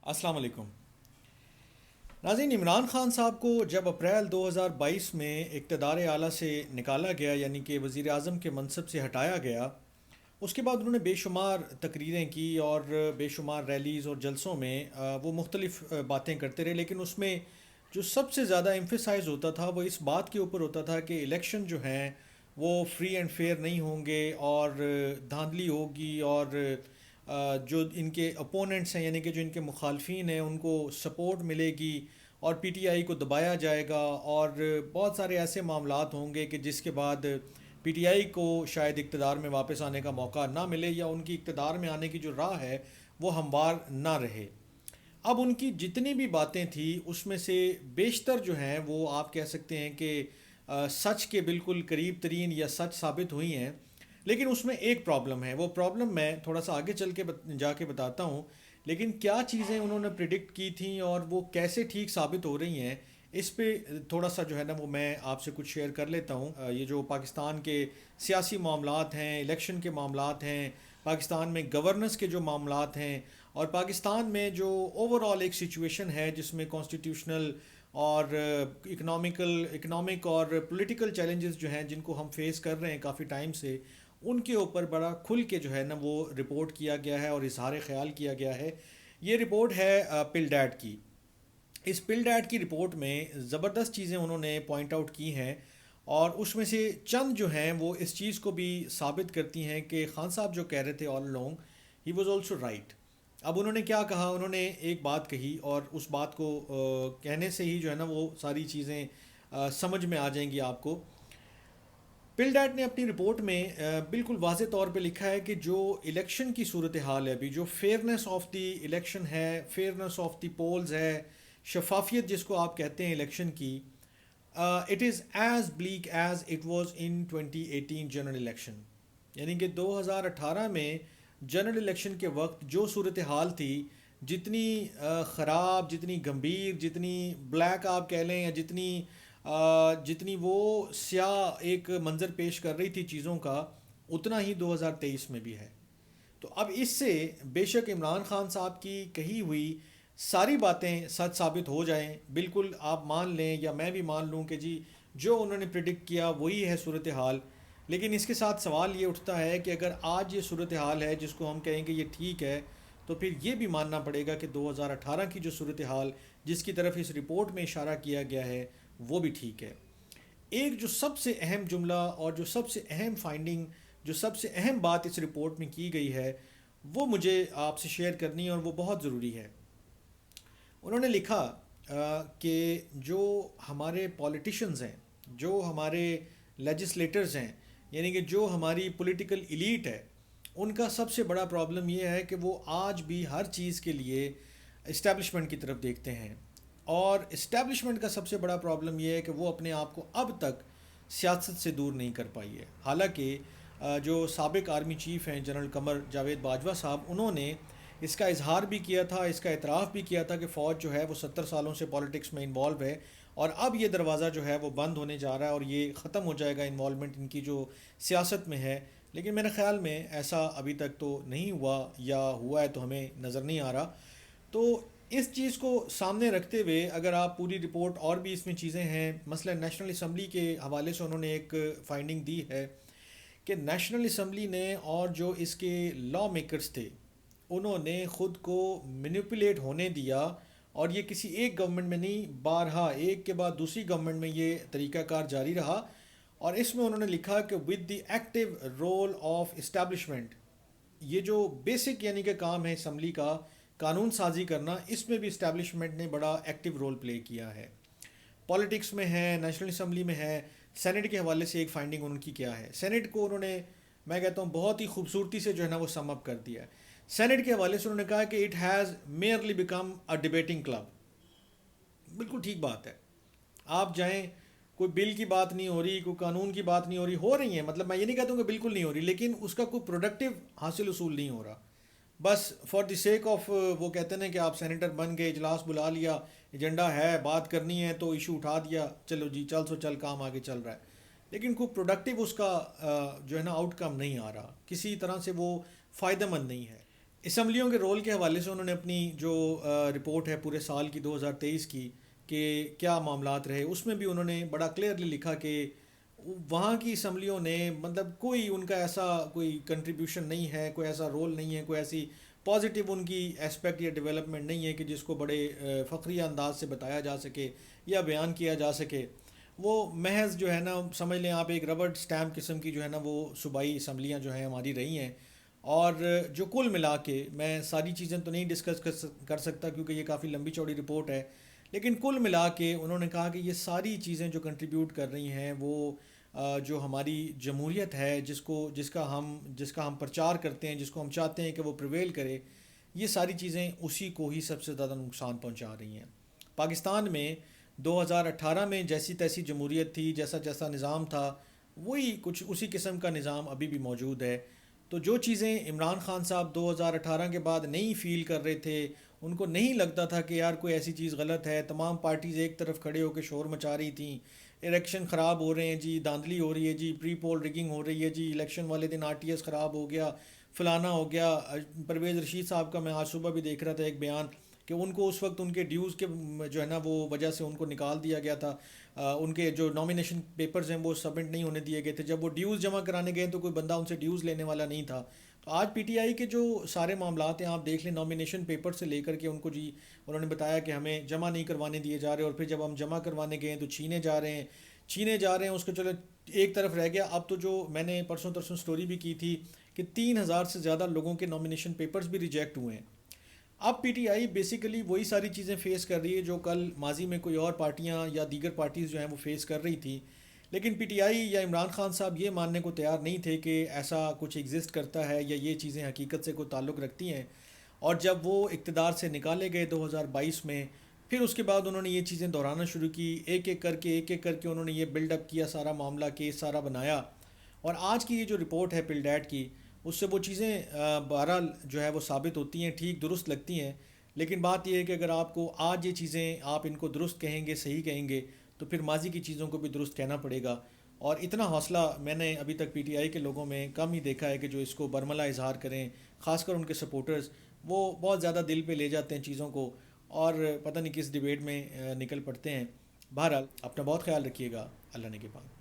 السلام علیکم ناظرین، عمران خان صاحب کو جب اپریل 2022 میں اقتدار اعلیٰ سے نکالا گیا، یعنی کہ وزیر اعظم کے منصب سے ہٹایا گیا، اس کے بعد انہوں نے بے شمار تقریریں کی اور بے شمار ریلیز اور جلسوں میں وہ مختلف باتیں کرتے رہے، لیکن اس میں جو سب سے زیادہ ایمفیسائز ہوتا تھا وہ اس بات کے اوپر ہوتا تھا کہ الیکشن جو ہیں وہ فری اینڈ فیئر نہیں ہوں گے اور دھاندلی ہوگی، اور جو ان کے اپوننٹس ہیں یعنی کہ جو ان کے مخالفین ہیں ان کو سپورٹ ملے گی اور پی ٹی آئی کو دبایا جائے گا، اور بہت سارے ایسے معاملات ہوں گے کہ جس کے بعد پی ٹی آئی کو شاید اقتدار میں واپس آنے کا موقع نہ ملے، یا ان کی اقتدار میں آنے کی جو راہ ہے وہ ہموار نہ رہے۔ اب ان کی جتنی بھی باتیں تھیں اس میں سے بیشتر جو ہیں وہ آپ کہہ سکتے ہیں کہ سچ کے بالکل قریب ترین یا سچ ثابت ہوئی ہیں، لیکن اس میں ایک پرابلم ہے۔ وہ پرابلم میں تھوڑا سا آگے چل کے جا کے بتاتا ہوں، لیکن کیا چیزیں انہوں نے پریڈکٹ کی تھیں اور وہ کیسے ٹھیک ثابت ہو رہی ہیں، اس پہ تھوڑا سا جو ہے نا وہ میں آپ سے کچھ شیئر کر لیتا ہوں۔ یہ جو پاکستان کے سیاسی معاملات ہیں، الیکشن کے معاملات ہیں، پاکستان میں گورننس کے جو معاملات ہیں، اور پاکستان میں جو اوور آل ایک سچویشن ہے جس میں کانسٹیٹیوشنل اور اکنامک اور پولیٹیکل چیلنجز جو ہیں جن کو ہم فیس کر رہے ہیں کافی ٹائم سے، ان کے اوپر بڑا کھل کے جو ہے نا وہ رپورٹ کیا گیا ہے اور اظہار خیال کیا گیا ہے۔ یہ رپورٹ ہے پل ڈیٹ کی۔ اس پل ڈیٹ کی رپورٹ میں زبردست چیزیں انہوں نے پوائنٹ آؤٹ کی ہیں، اور اس میں سے چند جو ہیں وہ اس چیز کو بھی ثابت کرتی ہیں کہ خان صاحب جو کہہ رہے تھے آل along he was also right. اب انہوں نے کیا کہا، انہوں نے ایک بات کہی اور اس بات کو کہنے سے ہی جو ہے نا وہ ساری چیزیں سمجھ میں آ جائیں گی آپ کو۔ پل ڈیٹ نے اپنی رپورٹ میں بالکل واضح طور پہ لکھا ہے کہ جو الیکشن کی صورتحال ہے ابھی، جو فیئرنیس آف دی الیکشن ہے، فیئرنیس آف دی پولز ہے، شفافیت جس کو آپ کہتے ہیں الیکشن کی، it is as black as it was in 2018 general election. یعنی کہ 2018 میں جنرل الیکشن کے وقت جو صورتحال تھی، جتنی خراب، جتنی گمبھیر، جتنی بلیک آپ کہہ لیں، یا جتنی وہ سیاہ ایک منظر پیش کر رہی تھی چیزوں کا، اتنا ہی 2023 میں بھی ہے۔ تو اب اس سے بے شک عمران خان صاحب کی کہی ہوئی ساری باتیں سچ ثابت ہو جائیں، بالکل آپ مان لیں یا میں بھی مان لوں کہ جی جو انہوں نے پریڈکٹ کیا وہی ہے صورتحال، لیکن اس کے ساتھ سوال یہ اٹھتا ہے کہ اگر آج یہ صورتحال ہے جس کو ہم کہیں گے یہ ٹھیک ہے، تو پھر یہ بھی ماننا پڑے گا کہ 2018 کی جو صورتحال جس کی طرف اس رپورٹ میں اشارہ کیا گیا ہے وہ بھی ٹھیک ہے۔ ایک جو سب سے اہم جملہ اور جو سب سے اہم فائنڈنگ، جو سب سے اہم بات اس رپورٹ میں کی گئی ہے، وہ مجھے آپ سے شیئر کرنی ہے اور وہ بہت ضروری ہے۔ انہوں نے لکھا کہ جو ہمارے پولیٹیشنز ہیں، جو ہمارے لیجسلیٹرز ہیں، یعنی کہ جو ہماری پولیٹیکل ایلیٹ ہے، ان کا سب سے بڑا پرابلم یہ ہے کہ وہ آج بھی ہر چیز کے لیے اسٹیبلشمنٹ کی طرف دیکھتے ہیں، اور اسٹیبلشمنٹ کا سب سے بڑا پرابلم یہ ہے کہ وہ اپنے آپ کو اب تک سیاست سے دور نہیں کر پائی ہے۔ حالانکہ جو سابق آرمی چیف ہیں جنرل قمر جاوید باجوہ صاحب، انہوں نے اس کا اظہار بھی کیا تھا، اس کا اعتراف بھی کیا تھا کہ فوج جو ہے وہ 70 سالوں سے پالیٹکس میں انوالو ہے، اور اب یہ دروازہ جو ہے وہ بند ہونے جا رہا ہے اور یہ ختم ہو جائے گا انوالومنٹ ان کی جو سیاست میں ہے۔ لیکن میرے خیال میں ایسا ابھی تک تو نہیں ہوا، یا ہوا ہے تو ہمیں نظر نہیں آ رہا۔ تو اس چیز کو سامنے رکھتے ہوئے اگر آپ پوری رپورٹ، اور بھی اس میں چیزیں ہیں، مثلا نیشنل اسمبلی کے حوالے سے انہوں نے ایک فائنڈنگ دی ہے کہ نیشنل اسمبلی نے اور جو اس کے لا میکرز تھے، انہوں نے خود کو مینیپولیٹ ہونے دیا، اور یہ کسی ایک گورنمنٹ میں نہیں، بارہا ایک کے بعد دوسری گورنمنٹ میں یہ طریقہ کار جاری رہا۔ اور اس میں انہوں نے لکھا کہ with the active role of establishment, یہ جو بیسک یعنی کہ کام ہے اسمبلی کا، قانون سازی کرنا، اس میں بھی اسٹیبلشمنٹ نے بڑا ایکٹیو رول پلے کیا ہے۔ پالیٹکس میں ہے، نیشنل اسمبلی میں ہے۔ سینٹ کے حوالے سے ایک فائنڈنگ ان کی کیا ہے، سینٹ کو انہوں نے، میں کہتا ہوں بہت ہی خوبصورتی سے جو ہے نا وہ سم اپ کر دیا ہے۔ سینٹ کے حوالے سے انہوں نے کہا کہ it has merely become a debating club. بالکل ٹھیک بات ہے، آپ جائیں، کوئی بل کی بات نہیں ہو رہی، کوئی قانون کی بات نہیں ہو رہی ہیں، مطلب میں یہ نہیں کہتا ہوں کہ بالکل نہیں ہو رہی، لیکن اس کا کوئی پروڈکٹیو حاصل حصول نہیں ہو رہا۔ بس فار دی سیک آف، وہ کہتے ہیں کہ آپ سینیٹر بن گئے، اجلاس بلا لیا، ایجنڈا ہے، بات کرنی ہے تو ایشو اٹھا دیا، چلو جی چل سو چل، کام آگے چل رہا ہے، لیکن کوئی پروڈکٹیو اس کا جو ہے نا آؤٹ کم نہیں آ رہا، کسی طرح سے وہ فائدہ مند نہیں ہے۔ اسمبلیوں کے رول کے حوالے سے انہوں نے اپنی جو رپورٹ ہے پورے سال کی 2023 کی کہ کیا معاملات رہے، اس میں بھی انہوں نے بڑا کلیئرلی لکھا کہ وہاں کی اسمبلیوں نے مطلب کوئی ان کا ایسا کوئی کنٹریبیوشن نہیں ہے، کوئی ایسا رول نہیں ہے، کوئی ایسی پازیٹیو ان کی اسپیکٹ یا ڈیولپمنٹ نہیں ہے کہ جس کو بڑے فخریہ انداز سے بتایا جا سکے یا بیان کیا جا سکے۔ وہ محض جو ہے نا سمجھ لیں آپ ایک ربڑ سٹیمپ قسم کی جو ہے نا وہ صوبائی اسمبلیاں جو ہیں ہماری رہی ہیں۔ اور جو کل ملا کے میں ساری چیزیں تو نہیں ڈسکس کر سکتا کیونکہ یہ کافی لمبی چوڑی رپورٹ ہے، لیکن کل ملا کے انہوں نے کہا کہ یہ ساری چیزیں جو کنٹریبیوٹ کر رہی ہیں وہ جو ہماری جمہوریت ہے جس کا ہم پرچار کرتے ہیں، جس کو ہم چاہتے ہیں کہ وہ پریویل کرے، یہ ساری چیزیں اسی کو ہی سب سے زیادہ نقصان پہنچا رہی ہیں۔ پاکستان میں 2018 میں جیسی تیسی جمہوریت تھی، جیسا جیسا نظام تھا، وہی کچھ اسی قسم کا نظام ابھی بھی موجود ہے۔ تو جو چیزیں عمران خان صاحب 2018 کے بعد نہیں فیل کر رہے تھے، ان کو نہیں لگتا تھا کہ یار کوئی ایسی چیز غلط ہے، تمام پارٹیز ایک طرف کھڑے ہو کے شور مچا رہی تھیں، الیکشن خراب ہو رہے ہیں جی، دھاندلی ہو رہی ہے جی، پری پول ریگنگ ہو رہی ہے جی، الیکشن والے دن آر ٹی ایس خراب ہو گیا، فلانا ہو گیا۔ پرویز رشید صاحب کا میں آج صبح بھی دیکھ رہا تھا ایک بیان کہ ان کو اس وقت ان کے ڈیوز کے جو ہے نا وہ وجہ سے ان کو نکال دیا گیا تھا، ان کے جو نامینیشن پیپرز ہیں وہ سبمٹ نہیں ہونے دیے گئے تھے، جب وہ ڈیوز جمع کرانے گئے تو کوئی بندہ ان سے ڈیوز لینے والا نہیں تھا۔ تو آج پی ٹی آئی کے جو سارے معاملات ہیں آپ دیکھ لیں، نامینیشن پیپر سے لے کر کے ان کو جی انہوں نے بتایا کہ ہمیں جمع نہیں کروانے دیے جا رہے، اور پھر جب ہم جمع کروانے گئے تو چھینے جا رہے ہیں اس کو۔ چلو ایک طرف رہ گیا، اب تو جو میں نے پرسوں ترسوں سٹوری بھی کی تھی کہ 3,000 سے زیادہ لوگوں کے نامینیشن پیپرز بھی ریجیکٹ ہوئے ہیں۔ اب پی ٹی آئی بیسیکلی وہی ساری چیزیں فیس کر رہی ہے جو کل ماضی میں کوئی اور پارٹیاں یا دیگر پارٹیز جو ہیں وہ فیس کر رہی تھی، لیکن پی ٹی آئی یا عمران خان صاحب یہ ماننے کو تیار نہیں تھے کہ ایسا کچھ ایگزسٹ کرتا ہے یا یہ چیزیں حقیقت سے کوئی تعلق رکھتی ہیں۔ اور جب وہ اقتدار سے نکالے گئے 2022 میں، پھر اس کے بعد انہوں نے یہ چیزیں دہرانا شروع کی، ایک ایک کر کے انہوں نے یہ بلڈ اپ کیا، سارا معاملہ کیس سارا بنایا۔ اور آج کی یہ جو رپورٹ ہے پلڈیٹ کی، اس سے وہ چیزیں بہرحال جو ہے وہ ثابت ہوتی ہیں، ٹھیک درست لگتی ہیں، لیکن بات یہ ہے کہ اگر آپ کو آج یہ چیزیں آپ ان کو درست کہیں گے، صحیح کہیں گے، تو پھر ماضی کی چیزوں کو بھی درست کہنا پڑے گا۔ اور اتنا حوصلہ میں نے ابھی تک پی ٹی آئی کے لوگوں میں کم ہی دیکھا ہے کہ جو اس کو برملا اظہار کریں، خاص کر ان کے سپورٹرز، وہ بہت زیادہ دل پہ لے جاتے ہیں چیزوں کو اور پتہ نہیں کس ڈیبیٹ میں نکل پڑتے ہیں۔ بہرحال اپنا بہت خیال رکھیے گا، اللہ نے کے پاس۔